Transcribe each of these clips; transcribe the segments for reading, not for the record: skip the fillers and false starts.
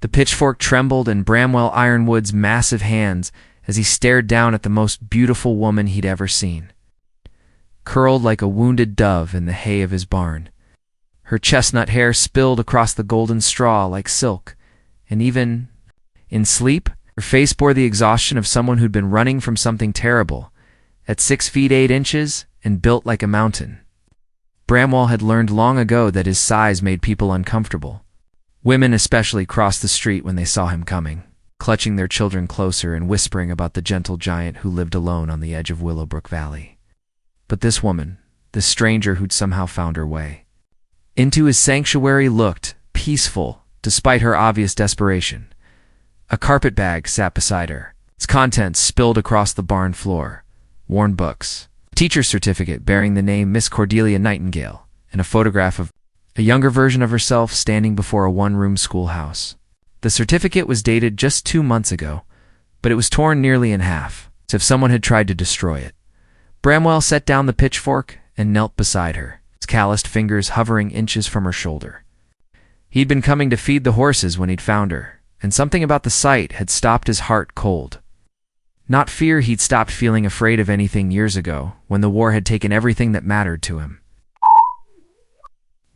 The pitchfork trembled in Bramwell Ironwood's massive hands as he stared down at the most beautiful woman he'd ever seen, curled like a wounded dove in the hay of his barn. Her chestnut hair spilled across the golden straw like silk, and even in sleep, her face bore the exhaustion of someone who'd been running from something terrible, at 6 feet 8 inches and built like a mountain. Bramwell had learned long ago that his size made people uncomfortable. Women especially crossed the street when they saw him coming, clutching their children closer and whispering about the gentle giant who lived alone on the edge of Willowbrook Valley. But this woman, this stranger who'd somehow found her way into his sanctuary, looked peaceful despite her obvious desperation. A carpetbag sat beside her, its contents spilled across the barn floor. Worn books, a teacher's certificate bearing the name Miss Cordelia Nightingale, and a photograph of a younger version of herself standing before a one-room schoolhouse. The certificate was dated just 2 months ago, but it was torn nearly in half, as if someone had tried to destroy it. Bramwell set down the pitchfork and knelt beside her, his calloused fingers hovering inches from her shoulder. He'd been coming to feed the horses when he'd found her, and something about the sight had stopped his heart cold. Not fear, he'd stopped feeling afraid of anything years ago, when the war had taken everything that mattered to him.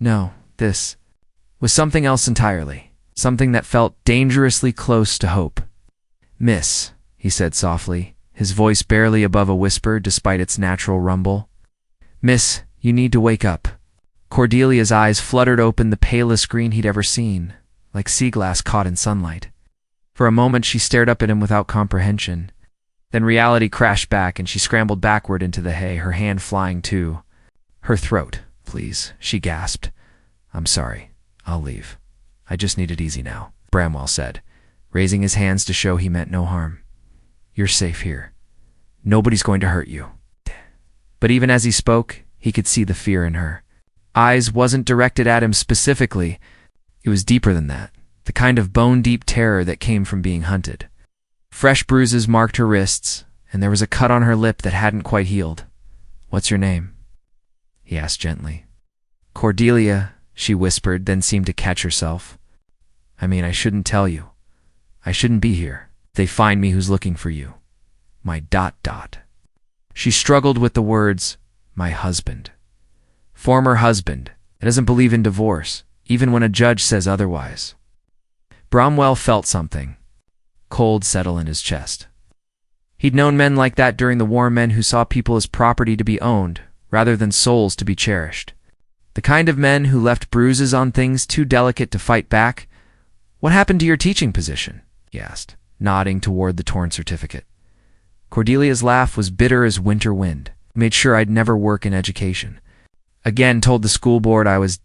No, this was something else entirely, something that felt dangerously close to hope. "Miss," he said softly, his voice barely above a whisper despite its natural rumble. "Miss, you need to wake up." Cordelia's eyes fluttered open, the palest green he'd ever seen, like sea glass caught in sunlight. For a moment she stared up at him without comprehension. Then reality crashed back and she scrambled backward into the hay, her hand flying too. "Her throat, please," she gasped. "I'm sorry. I'll leave. I just need it easy now," Bramwell said, raising his hands to show he meant no harm. "You're safe here. Nobody's going to hurt you." But even as he spoke, he could see the fear in her eyes wasn't directed at him specifically. It was deeper than that, the kind of bone-deep terror that came from being hunted. Fresh bruises marked her wrists, and there was a cut on her lip that hadn't quite healed. "What's your name?" he asked gently. "Cordelia," she whispered, then seemed to catch herself. I shouldn't tell you. I shouldn't be here. They find me, who's looking for you? My ... She struggled with the words, "My husband. Former husband. It doesn't believe in divorce, even when a judge says otherwise." Bramwell felt something cold settle in his chest. He'd known men like that during the war, men who saw people as property to be owned, rather than souls to be cherished. The kind of men who left bruises on things too delicate to fight back. "What happened to your teaching position?" he asked, nodding toward the torn certificate. Cordelia's laugh was bitter as winter wind. "Made sure I'd never work in education. Again, told the school board I was ...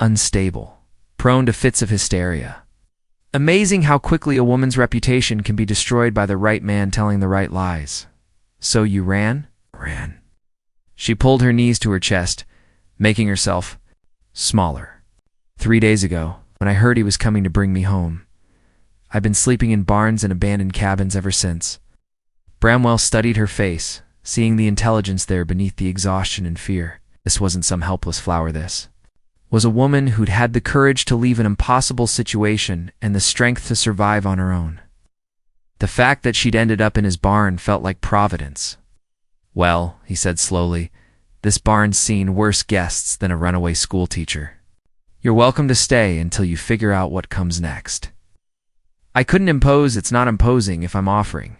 unstable, prone to fits of hysteria." Amazing how quickly a woman's reputation can be destroyed by the right man telling the right lies. "So you ran?" "Ran." She pulled her knees to her chest, making herself smaller. "3 days ago, when I heard he was coming to bring me home. I've been sleeping in barns and abandoned cabins ever since." Bramwell studied her face, seeing the intelligence there beneath the exhaustion and fear. This wasn't some helpless flower, this was a woman who'd had the courage to leave an impossible situation and the strength to survive on her own. The fact that she'd ended up in his barn felt like providence. "Well," he said slowly, "this barn's seen worse guests than a runaway schoolteacher. You're welcome to stay until you figure out what comes next. I couldn't impose, it's not imposing if I'm offering."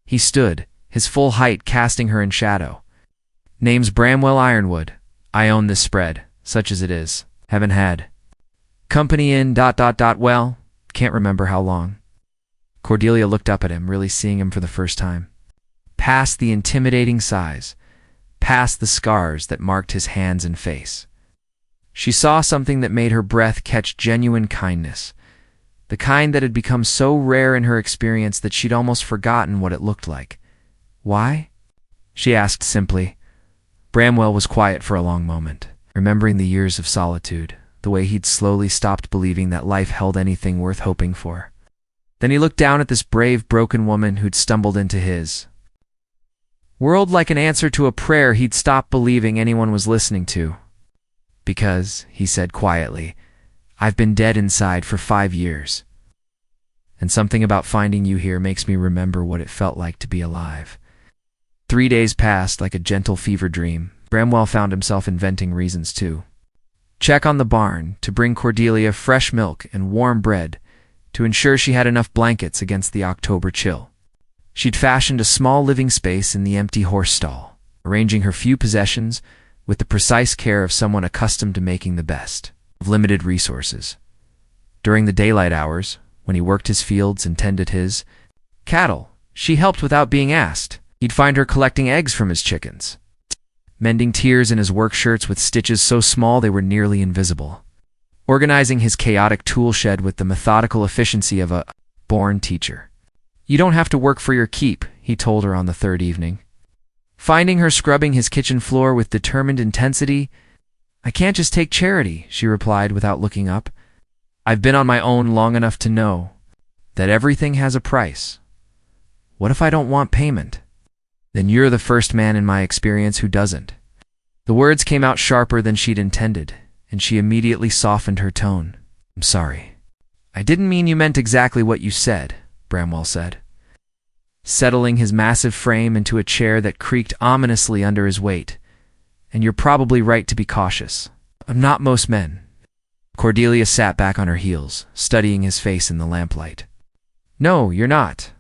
He stood, his full height casting her in shadow. "Name's Bramwell Ironwood. I own this spread, such as it is. Haven't had company in ... well, can't remember how long." Cordelia looked up at him, really seeing him for the first time. Past the intimidating size, past the scars that marked his hands and face, she saw something that made her breath catch genuine kindness, the kind that had become so rare in her experience that she'd almost forgotten what it looked like. "Why?" she asked simply. Bramwell was quiet for a long moment, remembering the years of solitude, the way he'd slowly stopped believing that life held anything worth hoping for. Then he looked down at this brave, broken woman who'd stumbled into his world like an answer to a prayer he'd stopped believing anyone was listening to. "Because," he said quietly, I've been dead inside for 5 years. And something about finding you here makes me remember what it felt like to be alive. 3 days passed like a gentle fever dream. Bramwell found himself inventing reasons to check on the barn, to bring Cordelia fresh milk and warm bread, to ensure she had enough blankets against the October chill. She'd fashioned a small living space in the empty horse stall, arranging her few possessions with the precise care of someone accustomed to making the best of limited resources. During the daylight hours, when he worked his fields and tended his cattle, she helped without being asked. He'd find her collecting eggs from his chickens, mending tears in his work shirts with stitches so small they were nearly invisible, organizing his chaotic tool shed with the methodical efficiency of a born teacher. You don't have to work for your keep, he told her on the third evening. Finding her scrubbing his kitchen floor with determined intensity. I can't just take charity, she replied without looking up. I've been on my own long enough to know that everything has a price. What if I don't want payment? Then you're the first man in my experience who doesn't. The words came out sharper than she'd intended, and she immediately softened her tone. I'm sorry. I didn't mean you meant exactly what you said, Bramwell said, settling his massive frame into a chair that creaked ominously under his weight. And you're probably right to be cautious. I'm not most men. Cordelia sat back on her heels, studying his face in the lamplight. No, you're not.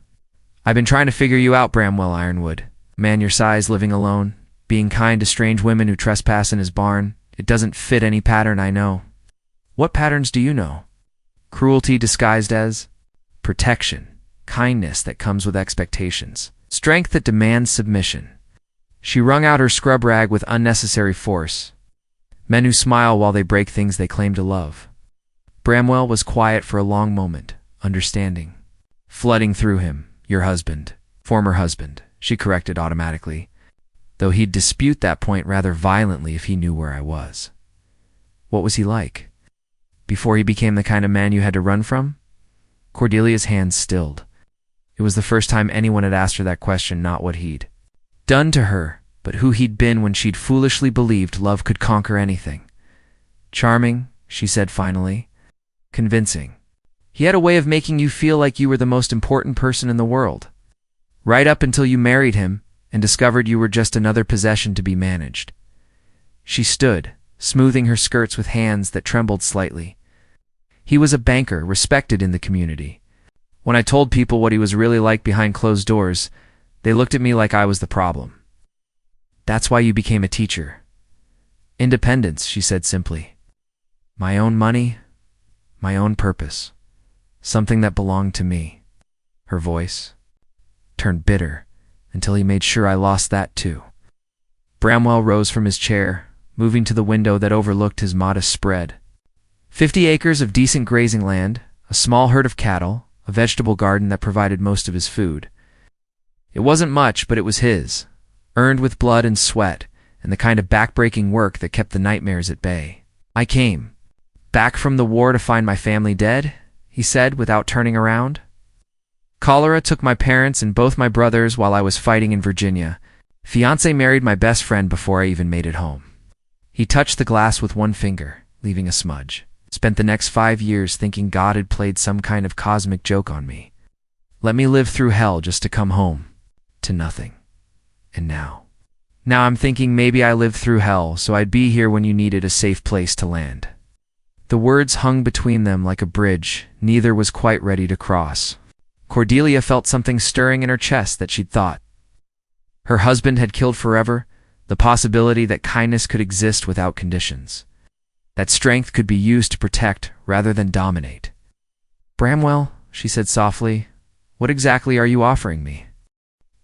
I've been trying to figure you out, Bramwell Ironwood. A man your size living alone, being kind to strange women who trespass in his barn. It doesn't fit any pattern I know. What patterns do you know? Cruelty disguised as protection, kindness that comes with expectations, strength that demands submission. She wrung out her scrub rag with unnecessary force. Men who smile while they break things they claim to love. Bramwell was quiet for a long moment, understanding. Flooding through him, your husband, former husband, she corrected automatically, though he'd dispute that point rather violently if he knew where I was. What was he like? Before he became the kind of man you had to run from? Cordelia's hands stilled. It was the first time anyone had asked her that question, not what he'd done to her, but who he'd been when she'd foolishly believed love could conquer anything. Charming, she said finally. Convincing. He had a way of making you feel like you were the most important person in the world. Right up until you married him and discovered you were just another possession to be managed. She stood, smoothing her skirts with hands that trembled slightly. He was a banker, respected in the community. When I told people what he was really like behind closed doors, they looked at me like I was the problem. That's why you became a teacher. Independence, she said simply. My own money, my own purpose. Something that belonged to me. Her voice turned bitter until he made sure I lost that too. Bramwell rose from his chair, moving to the window that overlooked his modest spread. 50 acres of decent grazing land, a small herd of cattle, a vegetable garden that provided most of his food. It wasn't much, but it was his, earned with blood and sweat, and the kind of backbreaking work that kept the nightmares at bay. I came back from the war to find my family dead, he said without turning around. Cholera took my parents and both my brothers while I was fighting in Virginia. Fiancé married my best friend before I even made it home. He touched the glass with one finger, leaving a smudge. Spent the next 5 years thinking God had played some kind of cosmic joke on me. Let me live through hell just to come home. To nothing. And now I'm thinking maybe I lived through hell so I'd be here when you needed a safe place to land. The words hung between them like a bridge neither was quite ready to cross. Cordelia felt something stirring in her chest that she'd thought. Her husband had killed forever, the possibility that kindness could exist without conditions. That strength could be used to protect rather than dominate. Bramwell, she said softly, what exactly are you offering me?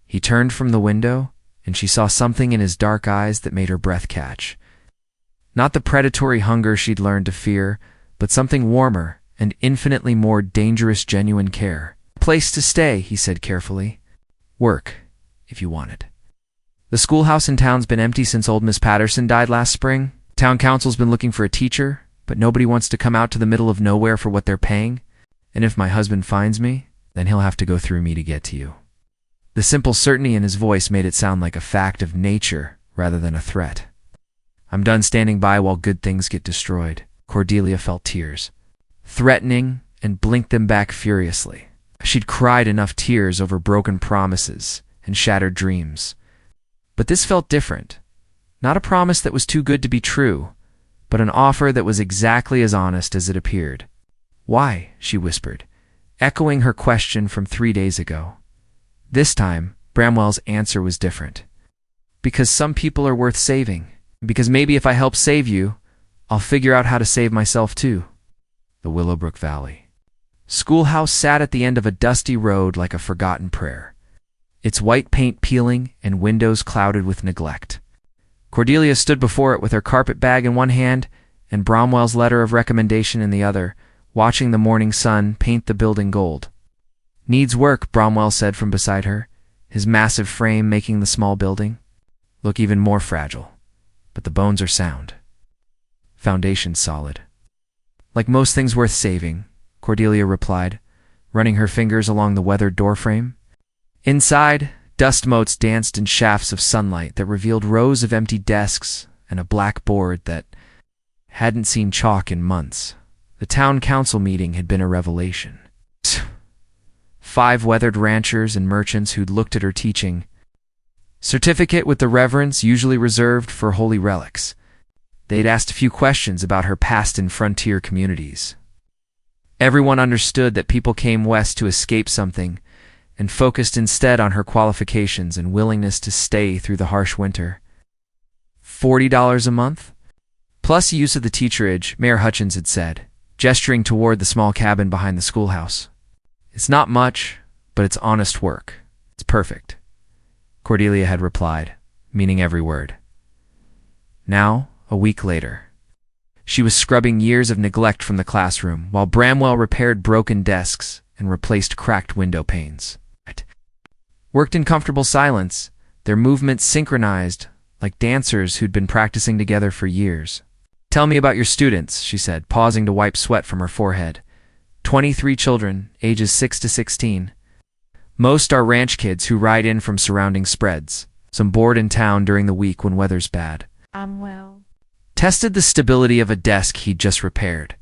He turned from the window, and she saw something in his dark eyes that made her breath catch. Not the predatory hunger she'd learned to fear, but something warmer and infinitely more dangerous genuine care. Place to stay, he said carefully. Work, if you want it. The schoolhouse in town's been empty since old Miss Patterson died last spring. Town council's been looking for a teacher, but nobody wants to come out to the middle of nowhere for what they're paying. And if my husband finds me, then he'll have to go through me to get to you. The simple certainty in his voice made it sound like a fact of nature rather than a threat. I'm done standing by while good things get destroyed. Cordelia felt tears threatening, and blinked them back furiously. She'd cried enough tears over broken promises and shattered dreams. But this felt different. Not a promise that was too good to be true, but an offer that was exactly as honest as it appeared. "Why?" she whispered, echoing her question from 3 days ago. This time, Bramwell's answer was different. "Because some people are worth saving. Because maybe if I help save you, I'll figure out how to save myself too." The Willowbrook Valley. Schoolhouse sat at the end of a dusty road like a forgotten prayer, its white paint peeling and windows clouded with neglect. Cordelia stood before it with her carpet bag in one hand and Bramwell's letter of recommendation in the other, watching the morning sun paint the building gold. "Needs work," Bramwell said from beside her, his massive frame making the small building look even more fragile. "But the bones are sound. Foundation solid." "Like most things worth saving," Cordelia replied, running her fingers along the weathered doorframe. Inside, dust motes danced in shafts of sunlight that revealed rows of empty desks and a black board that hadn't seen chalk in months. The town council meeting had been a revelation. 5 weathered ranchers and merchants who'd looked at her teaching. Certificate with the reverence usually reserved for holy relics. They'd asked a few questions about her past in frontier communities. Everyone understood that people came west to escape something and focused instead on her qualifications and willingness to stay through the harsh winter. $40 a month? Plus use of the teacherage, Mayor Hutchins had said, gesturing toward the small cabin behind the schoolhouse. "It's not much, but it's honest work. It's perfect," Cordelia had replied, meaning every word. Now, a week later, she was scrubbing years of neglect from the classroom while Bramwell repaired broken desks and replaced cracked window panes. Worked in comfortable silence, their movements synchronized like dancers who'd been practicing together for years. "Tell me about your students," she said, pausing to wipe sweat from her forehead. 23 children, ages 6 to 16. Most are ranch kids who ride in from surrounding spreads, some board in town during the week when weather's bad. I'm well. Tested the stability of a desk he'd just repaired.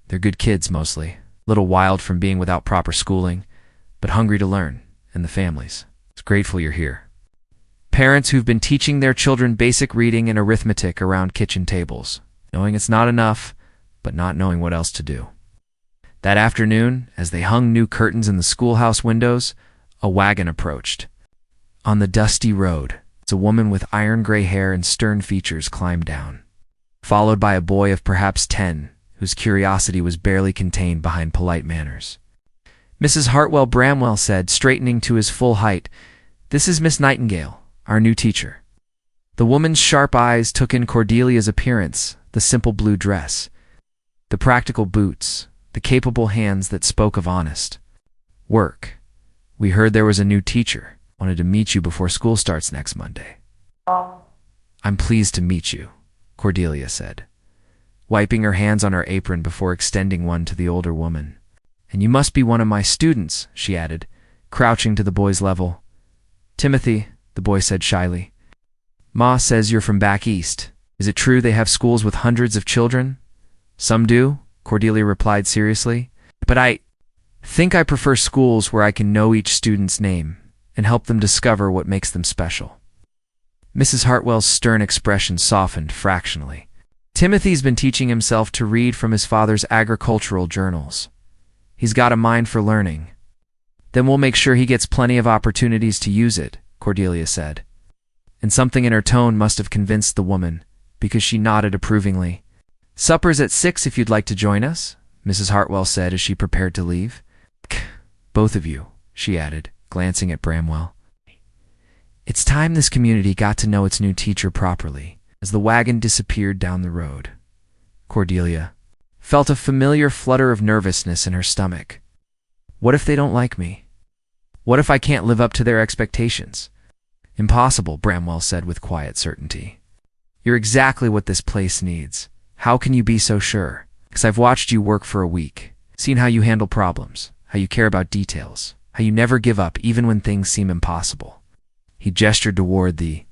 They're good kids mostly, little wild from being without proper schooling, but hungry to learn, and the families. It's grateful you're here. Parents who've been teaching their children basic reading and arithmetic around kitchen tables, knowing it's not enough, but not knowing what else to do. That afternoon, as they hung new curtains in the schoolhouse windows, a wagon approached. On the dusty road, a woman with iron-gray hair and stern features climbed down, followed by a boy of perhaps 10, whose curiosity was barely contained behind polite manners. Mrs. Hartwell Bramwell said, straightening to his full height, "This is Miss Nightingale, our new teacher." The woman's sharp eyes took in Cordelia's appearance, the simple blue dress, the practical boots, the capable hands that spoke of honest work. "We heard there was a new teacher. Wanted to meet you before school starts next Monday." "I'm pleased to meet you," Cordelia said, wiping her hands on her apron before extending one to the older woman. "And you must be one of my students," she added, crouching to the boy's level. "Timothy," the boy said shyly. "Ma says you're from back east. Is it true they have schools with hundreds of children?" "Some do," Cordelia replied seriously. "But I think I prefer schools where I can know each student's name and help them discover what makes them special." Mrs. Hartwell's stern expression softened fractionally. "Timothy's been teaching himself to read from his father's agricultural journals. He's got a mind for learning. Then we'll make sure he gets plenty of opportunities to use it," Cordelia said. And something in her tone must have convinced the woman, because she nodded approvingly. "Supper's at 6 if you'd like to join us," Mrs. Hartwell said as she prepared to leave. "Both of you," she added, glancing at Bramwell. It's time this community got to know its new teacher properly. As the wagon disappeared down the road, Cordelia felt a familiar flutter of nervousness in her stomach. What if they don't like me? What if I can't live up to their expectations? "Impossible," Bramwell said with quiet certainty. "You're exactly what this place needs. How can you be so sure? Because I've watched you work for a week, seen how you handle problems, how you care about details, how you never give up even when things seem impossible." He gestured toward the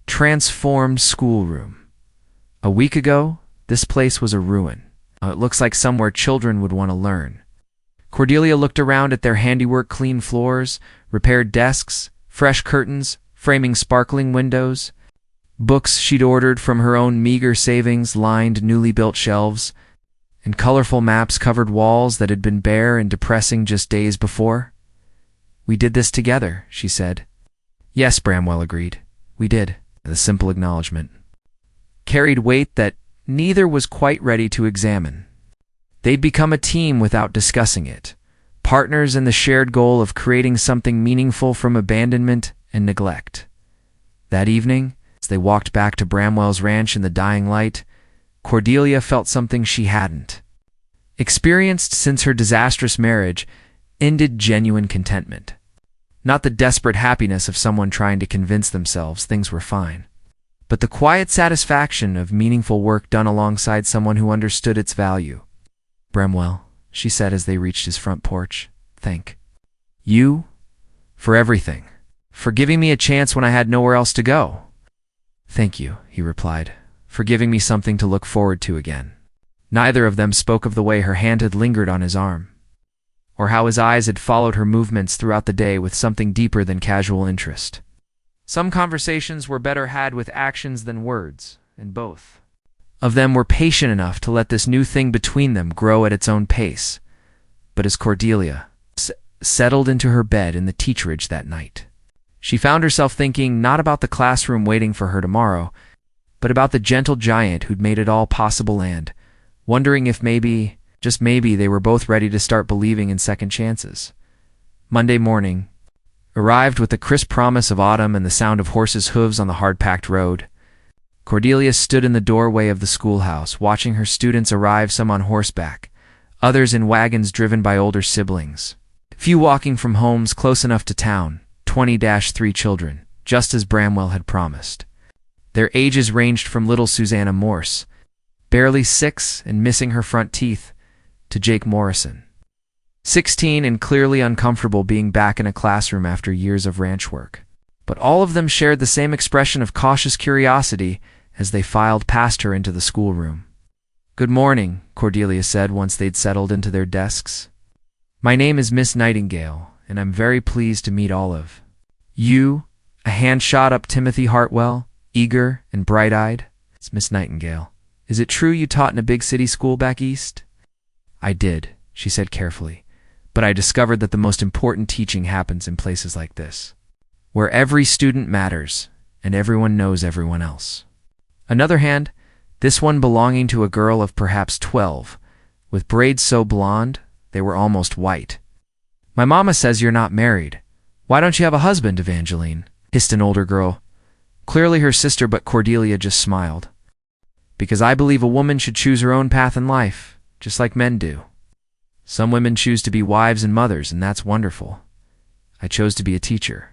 transformed schoolroom. A week ago, this place was a ruin, It looks like somewhere children would want to learn." Cordelia looked around at their handiwork, clean floors, repaired desks, fresh curtains, framing sparkling windows. Books she'd ordered from her own meager savings lined newly built shelves, and colorful maps covered walls that had been bare and depressing just days before. "We did this together," she said. "Yes," Bramwell agreed. "We did." The simple acknowledgement carried weight that neither was quite ready to examine. They'd become a team without discussing it, partners in the shared goal of creating something meaningful from abandonment and neglect. That evening, as they walked back to Bramwell's ranch in the dying light, Cordelia felt something she hadn't experienced since her disastrous marriage ended: genuine contentment. Not the desperate happiness of someone trying to convince themselves things were fine, but the quiet satisfaction of meaningful work done alongside someone who understood its value. "Bramwell," she said as they reached his front porch, "thank you for everything, for giving me a chance when I had nowhere else to go." "Thank you," he replied, "for giving me something to look forward to again." Neither of them spoke of the way her hand had lingered on his arm, or how his eyes had followed her movements throughout the day with something deeper than casual interest. Some conversations were better had with actions than words, and both of them were patient enough to let this new thing between them grow at its own pace. But as Cordelia settled into her bed in the teacherage that night, she found herself thinking not about the classroom waiting for her tomorrow, but about the gentle giant who'd made it all possible, and wondering if maybe, just maybe, they were both ready to start believing in second chances. Monday morning arrived with the crisp promise of autumn and the sound of horses' hooves on the hard-packed road. Cordelia stood in the doorway of the schoolhouse, watching her students arrive, some on horseback, others in wagons driven by older siblings. Few walking from homes close enough to town, 20-3 children, just as Bramwell had promised. Their ages ranged from little Susanna Morse, barely 6 and missing her front teeth, to Jake Morrison, 16 and clearly uncomfortable being back in a classroom after years of ranch work. But all of them shared the same expression of cautious curiosity as they filed past her into the schoolroom. "Good morning," Cordelia said once they'd settled into their desks. "My name is Miss Nightingale, and I'm very pleased to meet all of you." A hand shot up Timothy Hartwell, eager and bright-eyed. "It's Miss Nightingale. Is it true you taught in a big city school back east?" "I did," she said carefully, "but I discovered that the most important teaching happens in places like this, where every student matters and everyone knows everyone else." Another hand, this one belonging to a girl of perhaps 12, with braids so blonde they were almost white. "My mama says you're not married. Why don't you have a husband, Evangeline?" hissed an older girl, clearly her sister, but Cordelia just smiled. "Because I believe a woman should choose her own path in life, just like men do. Some women choose to be wives and mothers, and that's wonderful. I chose to be a teacher."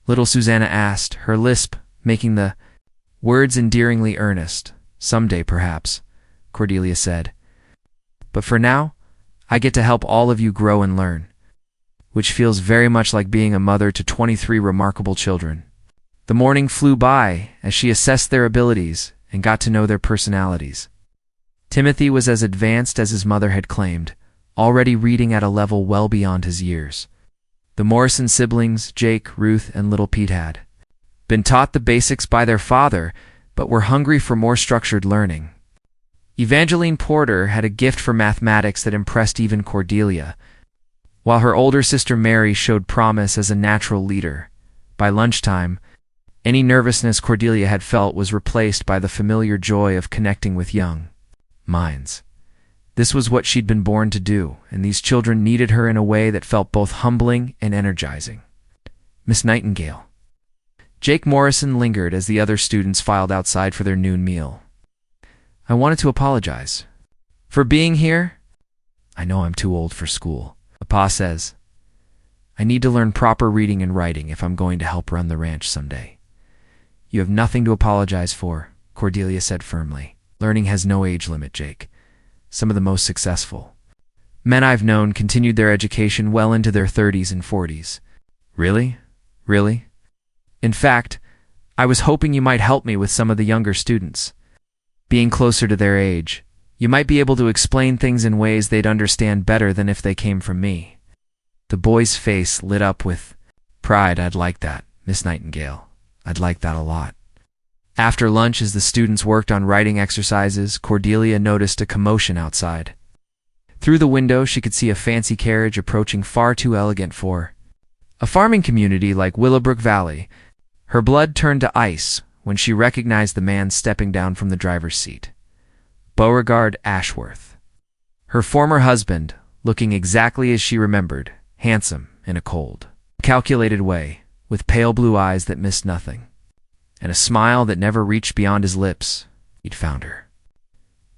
Little Susanna asked, her lisp making the words endearingly earnest. "Someday, perhaps," Cordelia said. "But for now, I get to help all of you grow and learn, which feels very much like being a mother to 23 remarkable children." The morning flew by as she assessed their abilities and got to know their personalities. Timothy was as advanced as his mother had claimed, already reading at a level well beyond his years. The Morrison siblings, Jake, Ruth, and little Pete, had been taught the basics by their father, but were hungry for more structured learning. Evangeline Porter had a gift for mathematics that impressed even Cordelia, while her older sister Mary showed promise as a natural leader. By lunchtime, any nervousness Cordelia had felt was replaced by the familiar joy of connecting with young minds. This was what she'd been born to do, and these children needed her in a way that felt both humbling and energizing. "Miss Nightingale." Jake Morrison lingered as the other students filed outside for their noon meal. "I wanted to apologize for being here. I know I'm too old for school. Papa says I need to learn proper reading and writing if I'm going to help run the ranch someday." "You have nothing to apologize for," Cordelia said firmly. "Learning has no age limit, Jake. Some of the most successful men I've known continued their education well into their 30s and 40s. Really? Really? In fact, I was hoping you might help me with some of the younger students. Being closer to their age, You might be able to explain things in ways they'd understand better than if they came from me." The boy's face lit up with pride. "I'd like that, Miss Nightingale. I'd like that a lot." After lunch, as the students worked on writing exercises, Cordelia noticed a commotion outside. Through the window, she could see a fancy carriage approaching, far too elegant for a farming community like Willowbrook Valley. Her blood turned to ice when she recognized the man stepping down from the driver's seat. Beauregard Ashworth. Her former husband, looking exactly as she remembered, handsome in a cold, calculated way, with pale blue eyes that missed nothing, and a smile that never reached beyond his lips. He'd found her.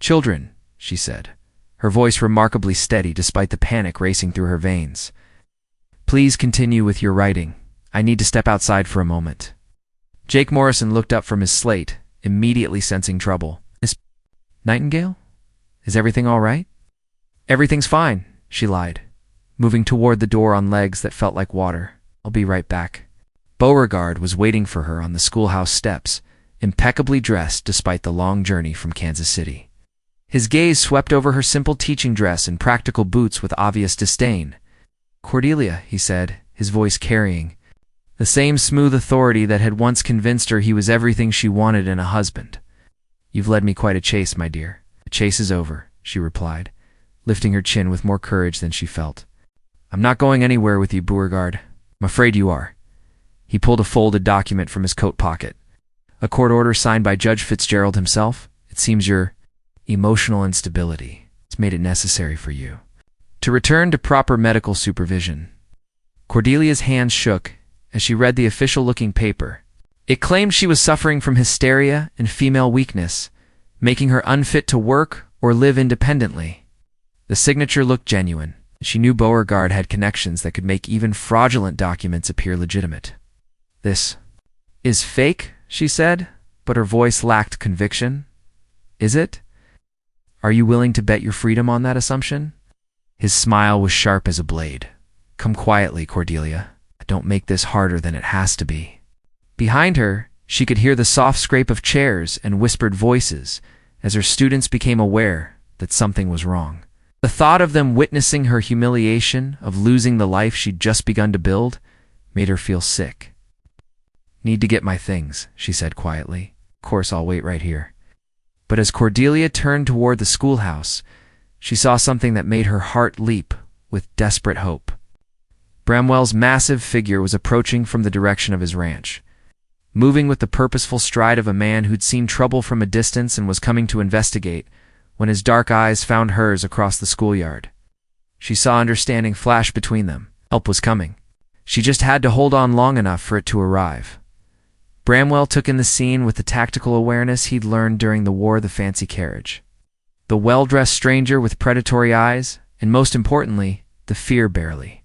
"Children," she said, her voice remarkably steady despite the panic racing through her veins. "Please continue with your writing. I need to step outside for a moment." Jake Morrison looked up from his slate, immediately sensing trouble. "Miss Nightingale? Is everything all right?" "Everything's fine," she lied, moving toward the door on legs that felt like water. "I'll be right back." Beauregard was waiting for her on the schoolhouse steps, impeccably dressed despite the long journey from Kansas City. His gaze swept over her simple teaching dress and practical boots with obvious disdain. "Cordelia," he said, his voice carrying the same smooth authority that had once convinced her he was everything she wanted in a husband. "You've led me quite a chase, my dear." "The chase is over," she replied, lifting her chin with more courage than she felt. "I'm not going anywhere with you, Beauregard. I'm afraid you are." He pulled a folded document from his coat pocket. "A court order signed by Judge Fitzgerald himself. It seems your emotional instability has made it necessary for you to return to proper medical supervision." Cordelia's hands shook as she read the official-looking paper. It claimed she was suffering from hysteria and female weakness, making her unfit to work or live independently. The signature looked genuine. She knew Beauregard had connections that could make even fraudulent documents appear legitimate. "This is fake," she said, but her voice lacked conviction. "Is it? Are you willing to bet your freedom on that assumption?" His smile was sharp as a blade. "Come quietly, Cordelia. Don't make this harder than it has to be." Behind her, she could hear the soft scrape of chairs and whispered voices as her students became aware that something was wrong. The thought of them witnessing her humiliation of losing the life she'd just begun to build made her feel sick. "Need to get my things," she said quietly. "Of course, I'll wait right here." But as Cordelia turned toward the schoolhouse, she saw something that made her heart leap with desperate hope. Bramwell's massive figure was approaching from the direction of his ranch, moving with the purposeful stride of a man who'd seen trouble from a distance and was coming to investigate, when his dark eyes found hers across the schoolyard. She saw understanding flash between them. Help was coming. She just had to hold on long enough for it to arrive. Bramwell took in the scene with the tactical awareness he'd learned during the War of the Fancy Carriage. The well-dressed stranger with predatory eyes, and most importantly, the fear barely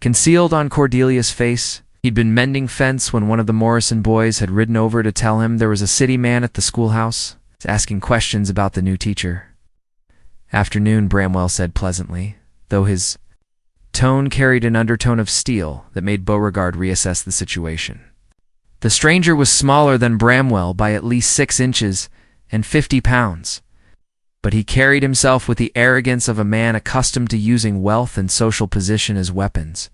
concealed on Cordelia's face. He'd been mending fence when one of the Morrison boys had ridden over to tell him there was a city man at the schoolhouse, asking questions about the new teacher. "Afternoon," Bramwell said pleasantly, though his tone carried an undertone of steel that made Beauregard reassess the situation. The stranger was smaller than Bramwell by at least 6 inches and 50 pounds, but he carried himself with the arrogance of a man accustomed to using wealth and social position as weapons.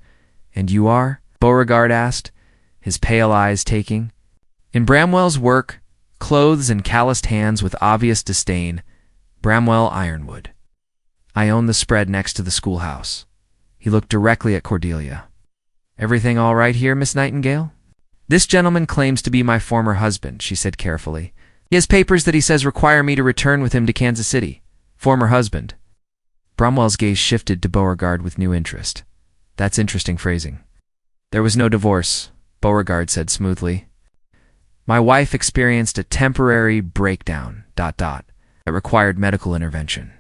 "And you are?" Beauregard asked, his pale eyes taking in Bramwell's work, clothes and calloused hands with obvious disdain. "Bramwell Ironwood. I own the spread next to the schoolhouse." He looked directly at Cordelia. "Everything all right here, Miss Nightingale?" "This gentleman claims to be my former husband," she said carefully. "He has papers that he says require me to return with him to Kansas City." "Former husband." Bramwell's gaze shifted to Beauregard with new interest. "That's interesting phrasing." "There was no divorce," Beauregard said smoothly. "My wife experienced a temporary breakdown, that required medical intervention.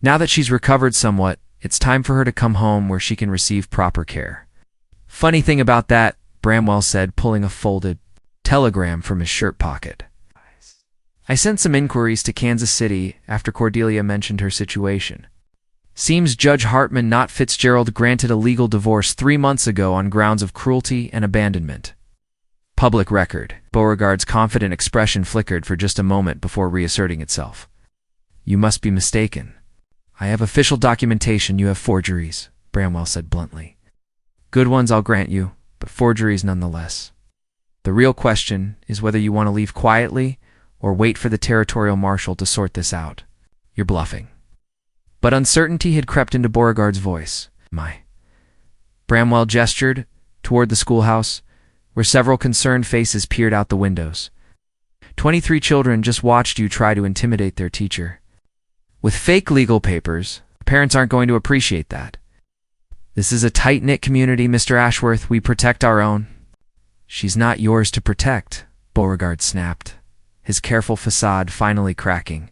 Now that she's recovered somewhat, it's time for her to come home where she can receive proper care." "Funny thing about that," Bramwell said, pulling a folded telegram from his shirt pocket. "I sent some inquiries to Kansas City after Cordelia mentioned her situation. Seems Judge Hartman, not Fitzgerald, granted a legal divorce 3 months ago on grounds of cruelty and abandonment. Public record." Beauregard's confident expression flickered for just a moment before reasserting itself. You must be mistaken. I have official documentation you have forgeries, Bramwell said bluntly. Good ones I'll grant you, but forgeries nonetheless. The real question is whether you want to leave quietly or wait for the territorial marshal to sort this out. You're bluffing. But uncertainty had crept into Beauregard's voice. Bramwell gestured toward the schoolhouse, where several concerned faces peered out the windows. 23 children just watched you try to intimidate their teacher. With fake legal papers, parents aren't going to appreciate that. This is a tight-knit community, Mr. Ashworth. We protect our own. She's not yours to protect, Beauregard snapped, his careful facade finally cracking.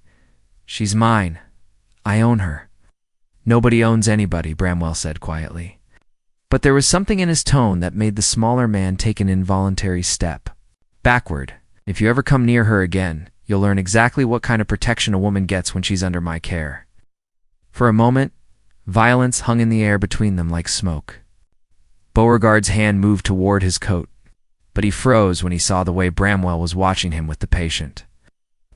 She's mine. I own her. Nobody owns anybody, Bramwell said quietly. But there was something in his tone that made the smaller man take an involuntary step backward. If you ever come near her again, you'll learn exactly what kind of protection a woman gets when she's under my care. For a moment, violence hung in the air between them like smoke. Beauregard's hand moved toward his coat, but he froze when he saw the way Bramwell was watching him with the patient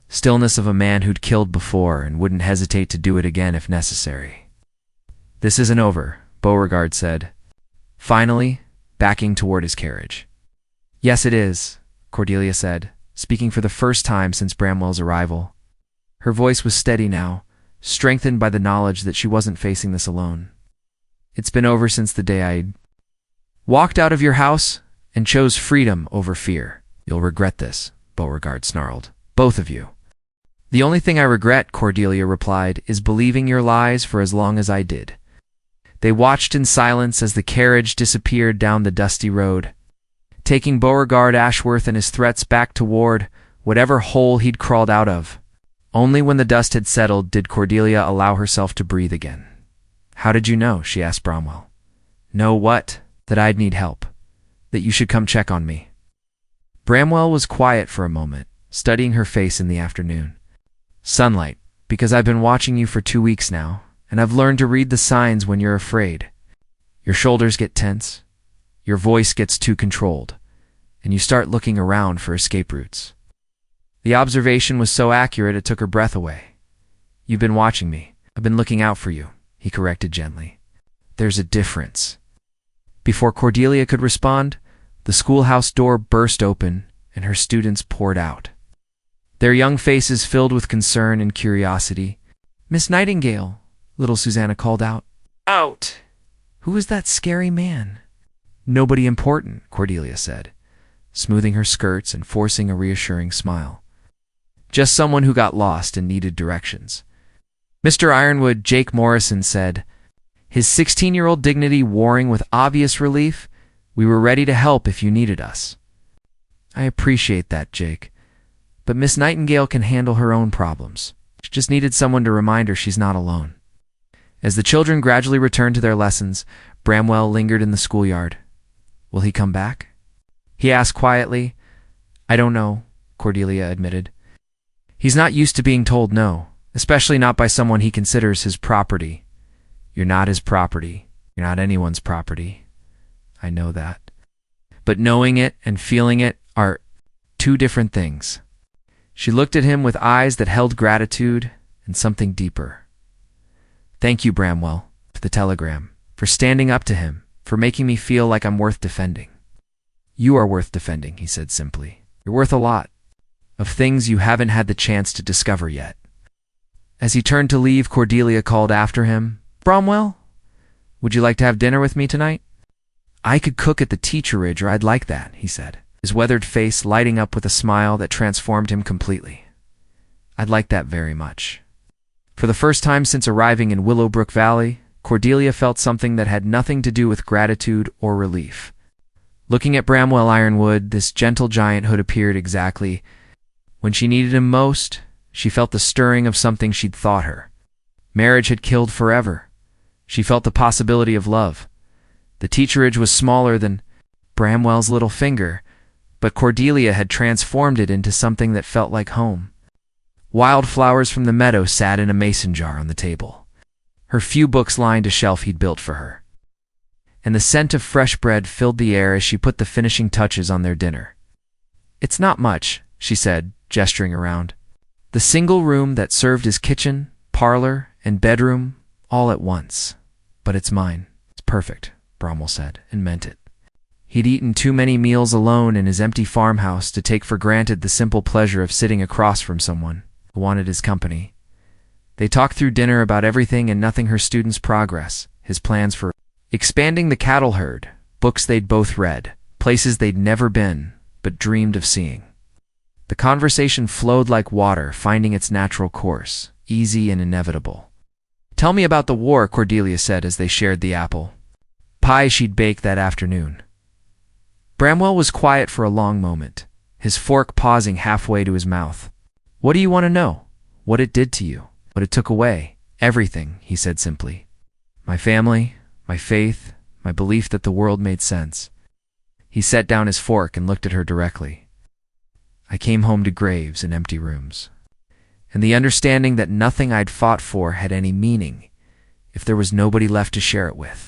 stillness of a man who'd killed before and wouldn't hesitate to do it again if necessary. This isn't over, Beauregard said, finally backing toward his carriage. Yes, it is, Cordelia said, speaking for the first time since Bramwell's arrival. Her voice was steady now, strengthened by the knowledge that she wasn't facing this alone. It's been over since the day I walked out of your house and chose freedom over fear. You'll regret this, Beauregard snarled. Both of you. The only thing I regret, Cordelia replied, is believing your lies for as long as I did. They watched in silence as the carriage disappeared down the dusty road, taking Beauregard Ashworth and his threats back toward whatever hole he'd crawled out of. Only when the dust had settled did Cordelia allow herself to breathe again. How did you know? She asked Bramwell. Know what? That I'd need help. That you should come check on me. Bramwell was quiet for a moment, studying her face in the afternoon. Sunlight, because I've been watching you for 2 weeks now, and I've learned to read the signs when you're afraid. Your shoulders get tense, your voice gets too controlled, and you start looking around for escape routes. The observation was so accurate it took her breath away. You've been watching me. I've been looking out for you, he corrected gently. There's a difference. Before Cordelia could respond, the schoolhouse door burst open and her students poured out. Their young faces filled with concern and curiosity. Miss Nightingale, little Susanna called out. Out! Who is that scary man? Nobody important, Cordelia said, smoothing her skirts and forcing a reassuring smile. Just someone who got lost and needed directions. Mr. Ironwood, Jake Morrison said, his 16-year-old dignity warring with obvious relief. We were ready to help if you needed us. I appreciate that, Jake. But Miss Nightingale can handle her own problems. She just needed someone to remind her she's not alone. As the children gradually returned to their lessons, Bramwell lingered in the schoolyard. Will he come back? He asked quietly. I don't know, Cordelia admitted. He's not used to being told no, especially not by someone he considers his property. You're not his property. You're not anyone's property. I know that. But knowing it and feeling it are two different things. She looked at him with eyes that held gratitude and something deeper. Thank you, Bramwell, for the telegram, for standing up to him, for making me feel like I'm worth defending. You are worth defending, he said simply. You're worth a lot, of things you haven't had the chance to discover yet. As he turned to leave, Cordelia called after him, Bramwell, would you like to have dinner with me tonight? I could cook at the teacherage, or I'd like that, he said, his weathered face lighting up with a smile that transformed him completely. I'd like that very much. For the first time since arriving in Willowbrook Valley, Cordelia felt something that had nothing to do with gratitude or relief. Looking at Bramwell Ironwood, this gentle giant who'd appeared exactly when she needed him most, she felt the stirring of something she'd thought her. Marriage had killed forever. She felt the possibility of love. The teacherage was smaller than Bramwell's little finger, but Cordelia had transformed it into something that felt like home. Wildflowers from the meadow sat in a mason jar on the table. Her few books lined a shelf he'd built for her. And the scent of fresh bread filled the air as she put the finishing touches on their dinner. It's not much, she said, gesturing around. The single room that served as kitchen, parlor and bedroom all at once. But it's mine. It's perfect, Bromwell said, and meant it. He'd eaten too many meals alone in his empty farmhouse to take for granted the simple pleasure of sitting across from someone who wanted his company. They talked through dinner about everything and nothing: her students' progress, his plans for expanding the cattle herd, books they'd both read, places they'd never been but dreamed of seeing. The conversation flowed like water, finding its natural course, easy and inevitable. "Tell me about the war," Cordelia said as they shared the apple pie she'd baked that afternoon. Bramwell was quiet for a long moment, his fork pausing halfway to his mouth. "What do you want to know? What it did to you? What it took away?" "Everything," he said simply. "My family, my faith, my belief that the world made sense." He set down his fork and looked at her directly. "I came home to graves and empty rooms, and the understanding that nothing I'd fought for had any meaning if there was nobody left to share it with."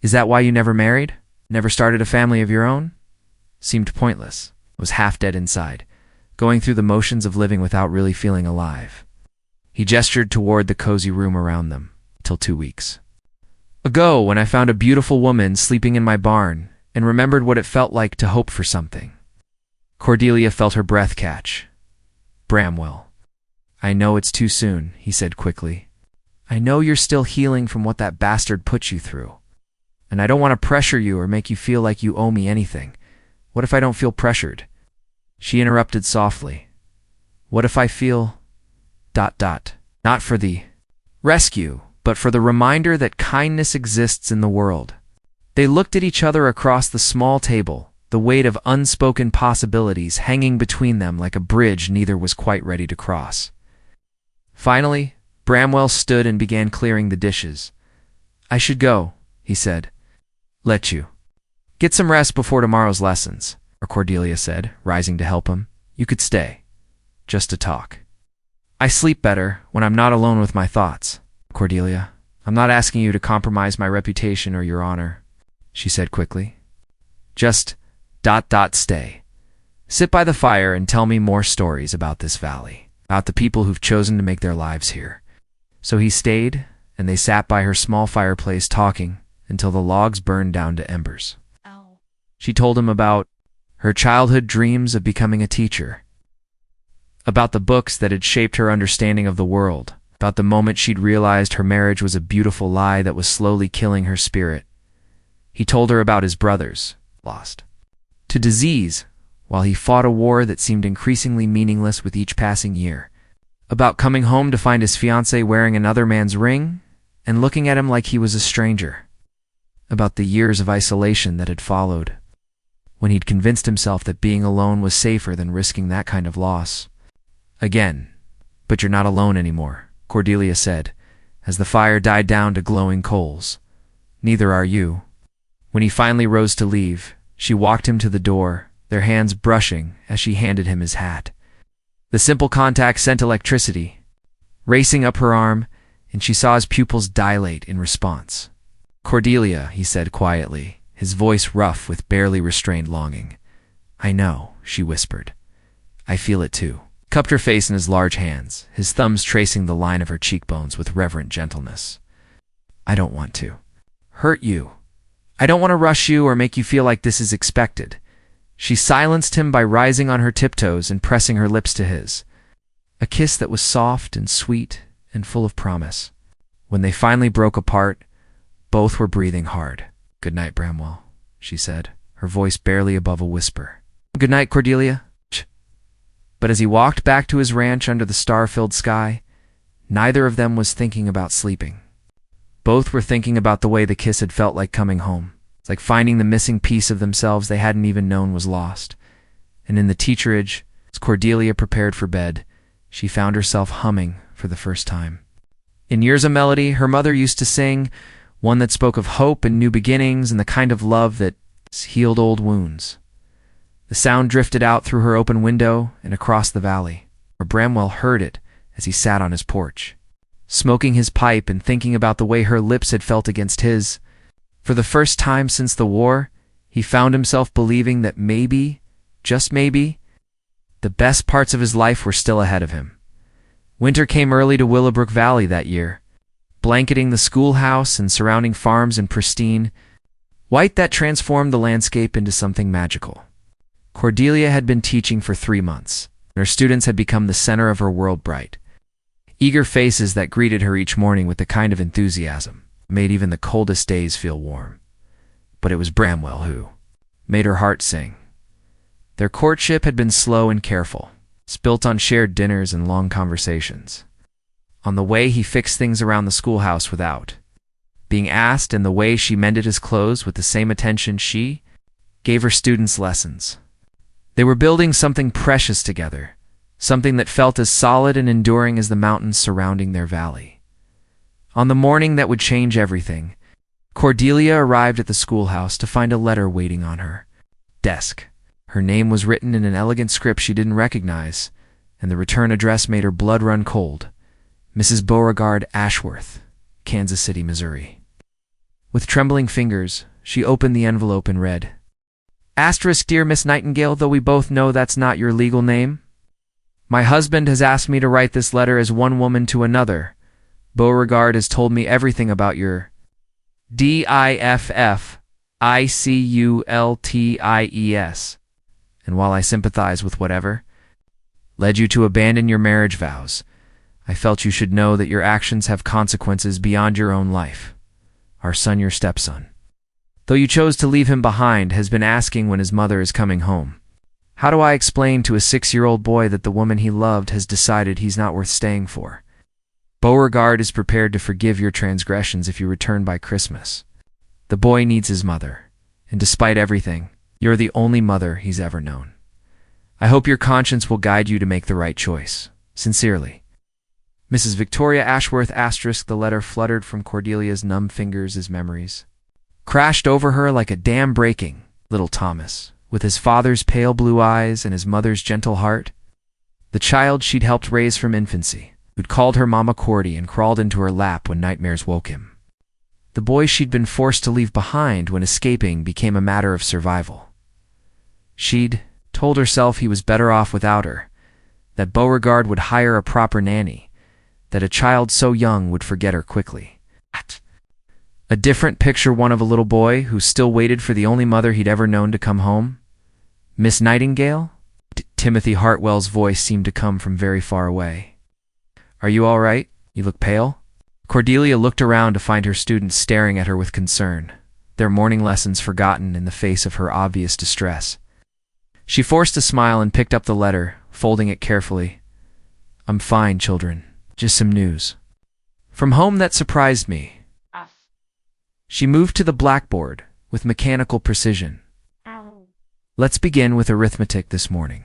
"Is that why you never married? Never started a family of your own?" Seemed pointless. Was half dead inside, going through the motions of living without really feeling alive. He gestured toward the cozy room around them. "Till 2 weeks ago, when I found a beautiful woman sleeping in my barn and remembered what it felt like to hope for something." Cordelia felt her breath catch. "Bramwell, I know it's too soon," he said quickly. "I know you're still healing from what that bastard put you through. And I don't want to pressure you or make you feel like you owe me anything. What if I don't feel pressured?" She interrupted softly. "What if I feel... ... not for the rescue, but for the reminder that kindness exists in the world." They looked at each other across the small table, the weight of unspoken possibilities hanging between them like a bridge neither was quite ready to cross. Finally, Bramwell stood and began clearing the dishes. "I should go," he said. "Let you get some rest before tomorrow's lessons," Cordelia said, rising to help him. "You could stay, just to talk." "I sleep better when I'm not alone with my thoughts, Cordelia. I'm not asking you to compromise my reputation or your honor," she said quickly. "Just ... stay. Sit by the fire and tell me more stories about this valley, about the people who've chosen to make their lives here." So he stayed, and they sat by her small fireplace talking until the logs burned down to embers. Ow. She told him about her childhood dreams of becoming a teacher, about the books that had shaped her understanding of the world, about the moment she'd realized her marriage was a beautiful lie that was slowly killing her spirit. He told her about his brothers, lost to disease, while he fought a war that seemed increasingly meaningless with each passing year, about coming home to find his fiancée wearing another man's ring and looking at him like he was a stranger, about the years of isolation that had followed, when he'd convinced himself that being alone was safer than risking that kind of loss. Again, "But you're not alone anymore," Cordelia said, as the fire died down to glowing coals. "Neither are you." When he finally rose to leave, she walked him to the door, their hands brushing as she handed him his hat. The simple contact sent electricity racing up her arm, and she saw his pupils dilate in response. "Cordelia," he said quietly, his voice rough with barely restrained longing. "I know," she whispered. "I feel it too." Cupped her face in his large hands, his thumbs tracing the line of her cheekbones with reverent gentleness. "I don't want to hurt you. I don't want to rush you or make you feel like this is expected." She silenced him by rising on her tiptoes and pressing her lips to his, a kiss that was soft and sweet and full of promise. When they finally broke apart, both were breathing hard. "Good night, Bramwell," she said, her voice barely above a whisper. "Good night, Cordelia." But as he walked back to his ranch under the star-filled sky, neither of them was thinking about sleeping. Both were thinking about the way the kiss had felt like coming home. It's like finding the missing piece of themselves they hadn't even known was lost. And in the teacherage, as Cordelia prepared for bed, she found herself humming for the first time. In years a melody her mother used to sing, one that spoke of hope and new beginnings and the kind of love that healed old wounds. The sound drifted out through her open window and across the valley, where Bramwell heard it as he sat on his porch, smoking his pipe and thinking about the way her lips had felt against his. For the first time since the war, he found himself believing that maybe, just maybe, the best parts of his life were still ahead of him. Winter came early to Willowbrook Valley that year, blanketing the schoolhouse and surrounding farms in pristine white that transformed the landscape into something magical. Cordelia had been teaching for 3 months, and her students had become the center of her world. Bright, eager faces that greeted her each morning with the kind of enthusiasm made even the coldest days feel warm. But it was Bramwell who made her heart sing. Their courtship had been slow and careful, built on shared dinners and long conversations. On the way he fixed things around the schoolhouse without being asked, and the way she mended his clothes with the same attention she gave her students lessons. They were building something precious together, something that felt as solid and enduring as the mountains surrounding their valley. On the morning that would change everything, Cordelia arrived at the schoolhouse to find a letter waiting on her desk. Her name was written in an elegant script she didn't recognize, and the return address made her blood run cold. Mrs. Beauregard Ashworth, Kansas City, Missouri. With trembling fingers, she opened the envelope and read, "Dear Miss Nightingale, though we both know that's not your legal name, my husband has asked me to write this letter as one woman to another. Beauregard has told me everything about your difficulties, and while I sympathize with whatever led you to abandon your marriage vows, I felt you should know that your actions have consequences beyond your own life. Our son, your stepson, though you chose to leave him behind, has been asking when his mother is coming home. How do I explain to a 6-year-old boy that the woman he loved has decided he's not worth staying for? Beauregard is prepared to forgive your transgressions if you return by Christmas. The boy needs his mother, and despite everything, you're the only mother he's ever known. I hope your conscience will guide you to make the right choice. Sincerely, Mrs. Victoria Ashworth. The letter fluttered from Cordelia's numb fingers as memories crashed over her like a dam breaking. Little Thomas, with his father's pale blue eyes and his mother's gentle heart, the child she'd helped raise from infancy, who'd called her Mama Cordy and crawled into her lap when nightmares woke him. The boy she'd been forced to leave behind when escaping became a matter of survival. She'd told herself he was better off without her, that Beauregard would hire a proper nanny, that a child so young would forget her quickly. A different picture, one of a little boy who still waited for the only mother he'd ever known to come home. Miss Nightingale? Timothy Hartwell's voice seemed to come from very far away. Are you all right? You look pale. Cordelia looked around to find her students staring at her with concern, their morning lessons forgotten in the face of her obvious distress. She forced a smile and picked up the letter, folding it carefully. I'm fine, children. Just some news from home that surprised me. She moved to the blackboard with mechanical precision. Let's begin with arithmetic this morning.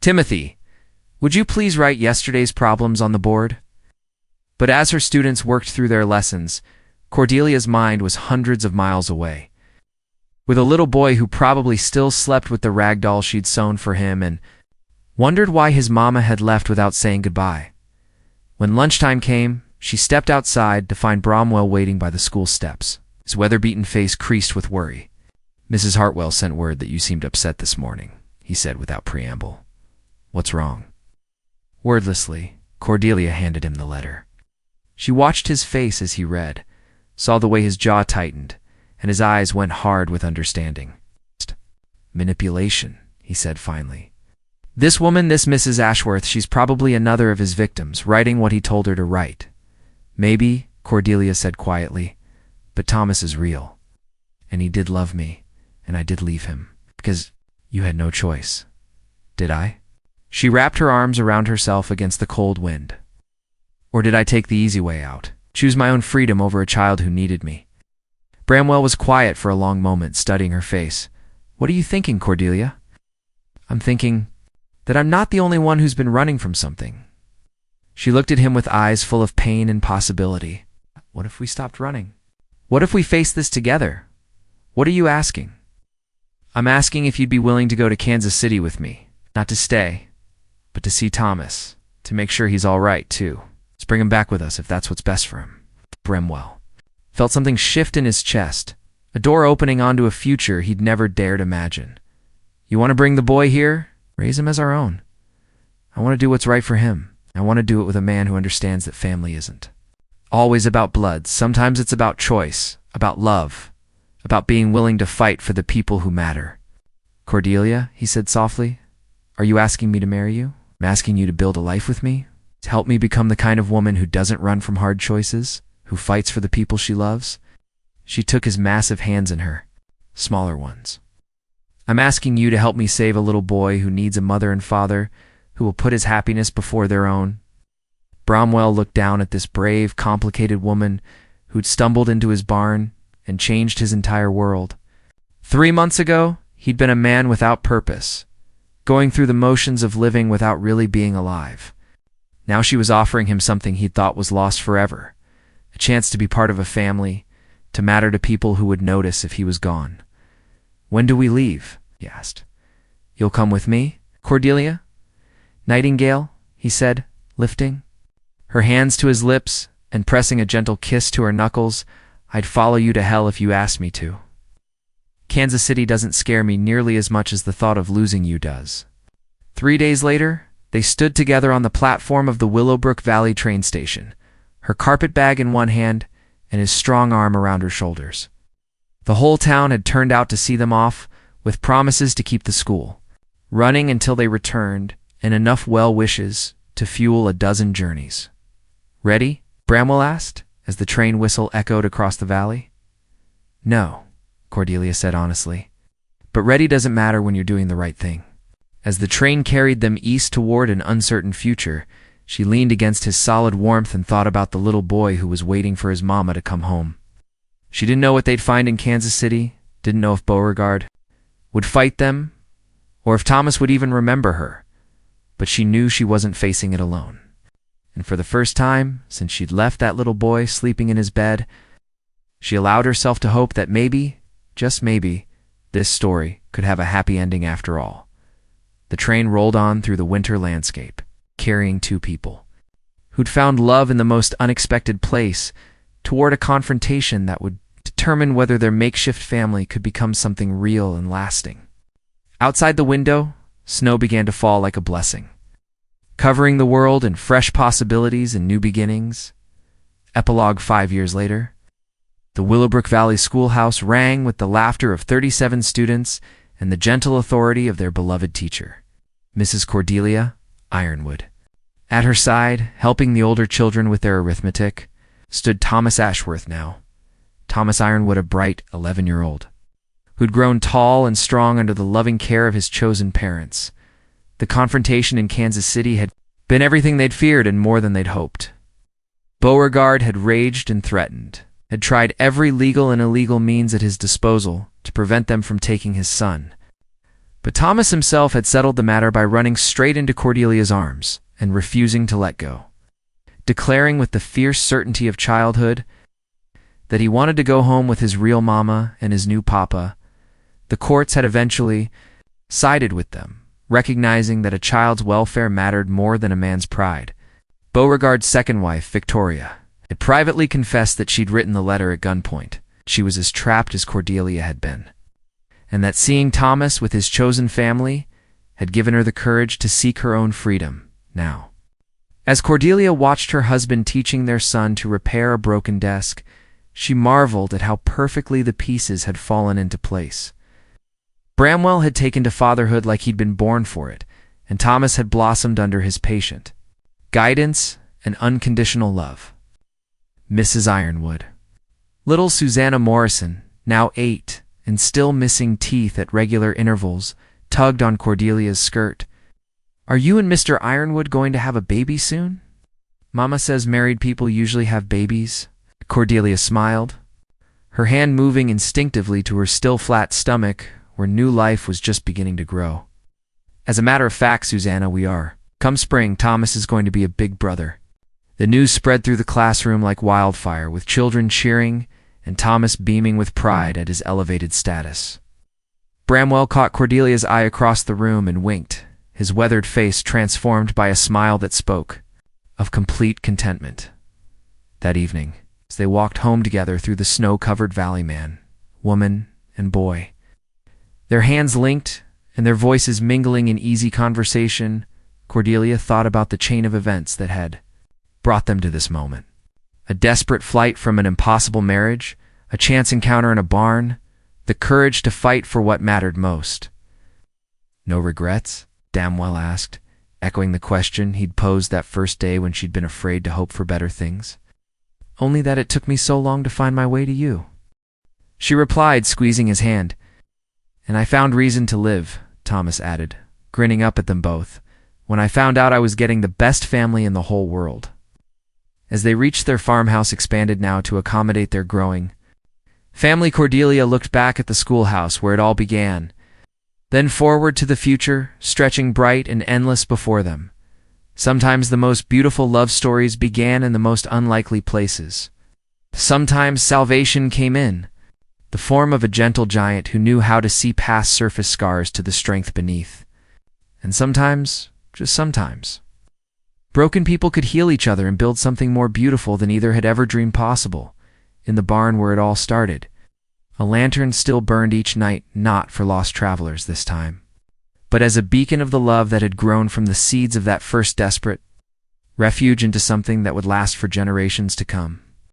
Timothy, would you please write yesterday's problems on the board? But as her students worked through their lessons, Cordelia's mind was hundreds of miles away, with a little boy who probably still slept with the rag doll she'd sewn for him and wondered why his mama had left without saying goodbye. When lunchtime came, she stepped outside to find Bromwell waiting by the school steps, his weather-beaten face creased with worry. Mrs. Hartwell sent word that you seemed upset this morning, he said without preamble. What's wrong? Wordlessly, Cordelia handed him the letter. She watched his face as he read, saw the way his jaw tightened, and his eyes went hard with understanding. Manipulation, he said finally. This woman, this Mrs. Ashworth, she's probably another of his victims, writing what he told her to write. Maybe, Cordelia said quietly, but Thomas is real. And he did love me, and I did leave him, because you had no choice. Did I? She wrapped her arms around herself against the cold wind. Or did I take the easy way out, choose my own freedom over a child who needed me? Bramwell was quiet for a long moment, studying her face. What are you thinking, Cordelia? I'm thinking that I'm not the only one who's been running from something. She looked at him with eyes full of pain and possibility. What if we stopped running? What if we faced this together? What are you asking? I'm asking if you'd be willing to go to Kansas City with me, not to stay, but to see Thomas, to make sure he's all right, too. Let's bring him back with us if that's what's best for him. Bramwell felt something shift in his chest, a door opening onto a future he'd never dared imagine. You want to bring the boy here? Raise him as our own. I want to do what's right for him. I want to do it with a man who understands that family isn't always about blood. Sometimes it's about choice, about love, about being willing to fight for the people who matter. Cordelia, he said softly, are you asking me to marry you? I'm asking you to build a life with me? To help me become the kind of woman who doesn't run from hard choices, who fights for the people she loves? She took his massive hands in her, smaller ones. I'm asking you to help me save a little boy who needs a mother and father, who will put his happiness before their own. Bromwell looked down at this brave, complicated woman who'd stumbled into his barn and changed his entire world. 3 months ago, he'd been a man without purpose, going through the motions of living without really being alive. Now she was offering him something he'd thought was lost forever, a chance to be part of a family, to matter to people who would notice if he was gone. When do we leave? He asked. You'll come with me, Cordelia? Nightingale, he said, lifting her hands to his lips and pressing a gentle kiss to her knuckles. I'd follow you to hell if you asked me to. Kansas City doesn't scare me nearly as much as the thought of losing you does. 3 days later, they stood together on the platform of the Willowbrook Valley train station, her carpet bag in one hand and his strong arm around her shoulders. The whole town had turned out to see them off, with promises to keep the school running until they returned, and enough well wishes to fuel a dozen journeys. Ready? Bramwell asked, as the train whistle echoed across the valley. No, Cordelia said honestly, but ready doesn't matter when you're doing the right thing. As the train carried them east toward an uncertain future, she leaned against his solid warmth and thought about the little boy who was waiting for his mama to come home. She didn't know what they'd find in Kansas City, didn't know if Beauregard would fight them, or if Thomas would even remember her, but she knew she wasn't facing it alone. And for the first time since she'd left that little boy sleeping in his bed, she allowed herself to hope that maybe, just maybe, this story could have a happy ending after all. The train rolled on through the winter landscape, carrying 2 people who'd found love in the most unexpected place, toward a confrontation that would determine whether their makeshift family could become something real and lasting. Outside the window, snow began to fall like a blessing, covering the world in fresh possibilities and new beginnings. Epilogue 5 years later. The Willowbrook Valley Schoolhouse rang with the laughter of 37 students and the gentle authority of their beloved teacher, Mrs. Cordelia Ironwood. At her side, helping the older children with their arithmetic, stood Thomas Ashworth now. Thomas Ironwood, a bright 11-year-old, who'd grown tall and strong under the loving care of his chosen parents. The confrontation in Kansas City had been everything they'd feared and more than they'd hoped. Beauregard had raged and threatened, had tried every legal and illegal means at his disposal to prevent them from taking his son. But Thomas himself had settled the matter by running straight into Cordelia's arms and refusing to let go, declaring with the fierce certainty of childhood that he wanted to go home with his real mama and his new papa. The courts had eventually sided with them, recognizing that a child's welfare mattered more than a man's pride. Beauregard's second wife, Victoria, had privately confessed that she'd written the letter at gunpoint. She was as trapped as Cordelia had been, and that seeing Thomas with his chosen family had given her the courage to seek her own freedom now. As Cordelia watched her husband teaching their son to repair a broken desk, she marveled at how perfectly the pieces had fallen into place. Bramwell had taken to fatherhood like he'd been born for it, and Thomas had blossomed under his patient guidance and unconditional love. Mrs. Ironwood. Little Susanna Morrison, now 8 and still missing teeth at regular intervals, tugged on Cordelia's skirt. Are you and Mr. Ironwood going to have a baby soon? Mama says married people usually have babies. Cordelia smiled, her hand moving instinctively to her still flat stomach, where new life was just beginning to grow. As a matter of fact, Susanna, we are. Come spring, Thomas is going to be a big brother. The news spread through the classroom like wildfire, with children cheering and Thomas beaming with pride at his elevated status. Bramwell caught Cordelia's eye across the room and winked, his weathered face transformed by a smile that spoke of complete contentment. That evening, as they walked home together through the snow-covered valley, man, woman, and boy, their hands linked and their voices mingling in easy conversation, Cordelia thought about the chain of events that had brought them to this moment. A desperate flight from an impossible marriage, a chance encounter in a barn, the courage to fight for what mattered most. No regrets? Damwell asked, echoing the question he'd posed that first day when she'd been afraid to hope for better things. Only that it took me so long to find my way to you. She replied, squeezing his hand. And I found reason to live, Thomas added, grinning up at them both, when I found out I was getting the best family in the whole world. As they reached their farmhouse, expanded now to accommodate their growing family, Cordelia looked back at the schoolhouse where it all began, then forward to the future, stretching bright and endless before them. Sometimes the most beautiful love stories began in the most unlikely places. Sometimes salvation came in the form of a gentle giant who knew how to see past surface scars to the strength beneath. And sometimes, just sometimes, broken people could heal each other and build something more beautiful than either had ever dreamed possible. In the barn where it all started, a lantern still burned each night, not for lost travelers this time, but as a beacon of the love that had grown from the seeds of that first desperate refuge into something that would last for generations to come.